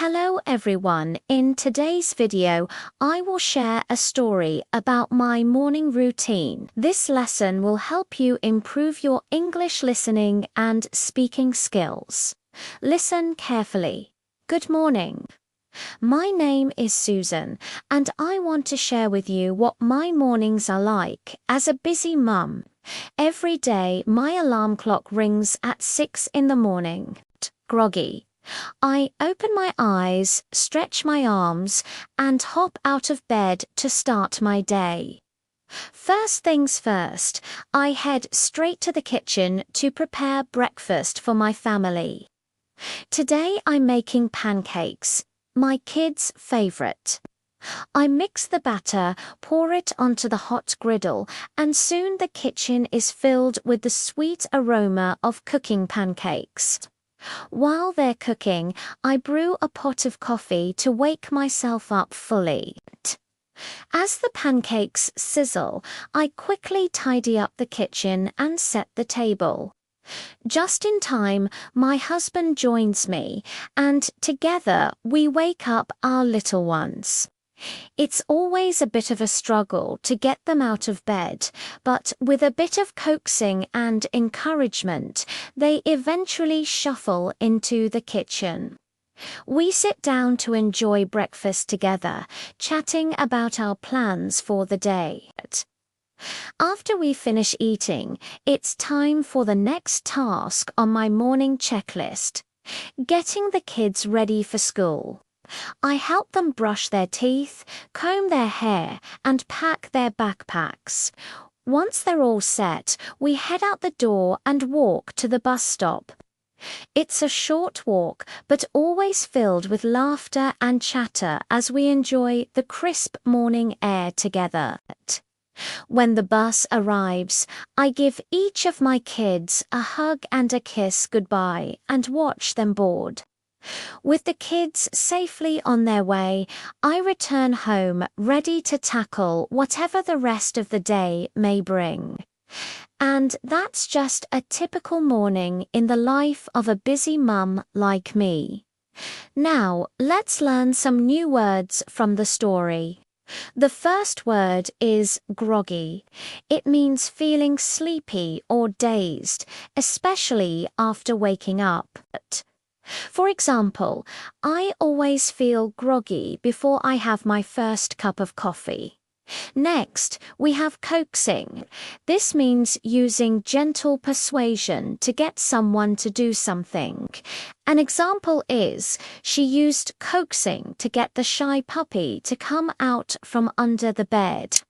Hello everyone, in today's video, I will share a story about my morning routine. This lesson will help you improve your English listening and speaking skills. Listen carefully. Good morning. My name is Susan, and I want to share with you what my mornings are like as a busy mum. Every day, my alarm clock rings at 6 in the morning. Groggy. I open my eyes, stretch my arms, and hop out of bed to start my day. First things first, I head straight to the kitchen to prepare breakfast for my family. Today I'm making pancakes, my kids' favorite. I mix the batter, pour it onto the hot griddle, and soon the kitchen is filled with the sweet aroma of cooking pancakes. While they're cooking, I brew a pot of coffee to wake myself up fully. As the pancakes sizzle, I quickly tidy up the kitchen and set the table. Just in time, my husband joins me, and together we wake up our little ones. It's always a bit of a struggle to get them out of bed, but with a bit of coaxing and encouragement, they eventually shuffle into the kitchen. We sit down to enjoy breakfast together, chatting about our plans for the day. After we finish eating, it's time for the next task on my morning checklist: getting the kids ready for school. I help them brush their teeth, comb their hair, and pack their backpacks. Once they're all set, we head out the door and walk to the bus stop. It's a short walk, but always filled with laughter and chatter as we enjoy the crisp morning air together. When the bus arrives, I give each of my kids a hug and a kiss goodbye and watch them board. With the kids safely on their way, I return home ready to tackle whatever the rest of the day may bring. And that's just a typical morning in the life of a busy mum like me. Now, let's learn some new words from the story. The first word is groggy. It means feeling sleepy or dazed, especially after waking up. For example, I always feel groggy before I have my first cup of coffee. Next, we have coaxing. This means using gentle persuasion to get someone to do something. An example is, she used coaxing to get the shy puppy to come out from under the bed.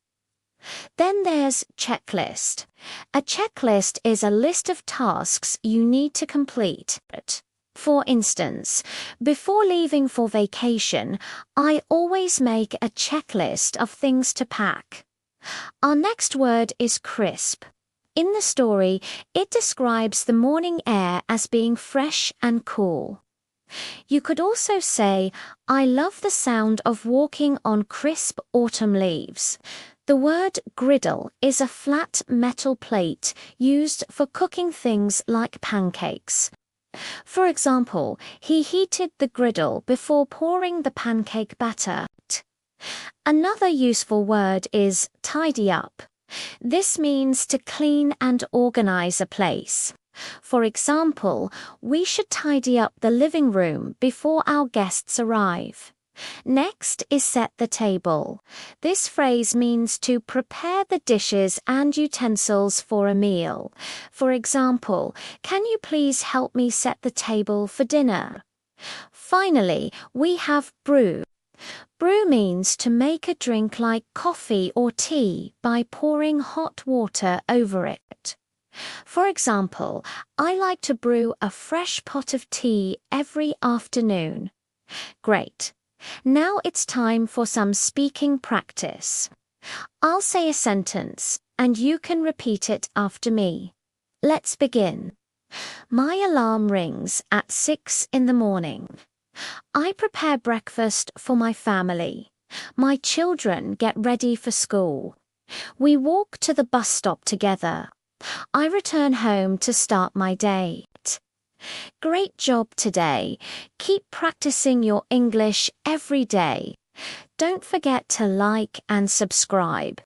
Then there's checklist. A checklist is a list of tasks you need to complete. For instance, before leaving for vacation, I always make a checklist of things to pack. Our next word is crisp. In the story, it describes the morning air as being fresh and cool. You could also say, I love the sound of walking on crisp autumn leaves. The word griddle is a flat metal plate used for cooking things like pancakes. For example, he heated the griddle before pouring the pancake batter. Another useful word is tidy up. This means to clean and organize a place. For example, we should tidy up the living room before our guests arrive. Next is set the table. This phrase means to prepare the dishes and utensils for a meal. For example, can you please help me set the table for dinner? Finally, we have brew. Brew means to make a drink like coffee or tea by pouring hot water over it. For example, I like to brew a fresh pot of tea every afternoon. Great. Now it's time for some speaking practice. I'll say a sentence, and you can repeat it after me. Let's begin. My alarm rings at 6 in the morning. I prepare breakfast for my family. My children get ready for school. We walk to the bus stop together. I return home to start my day. Great job today. Keep practicing your English every day. Don't forget to like and subscribe.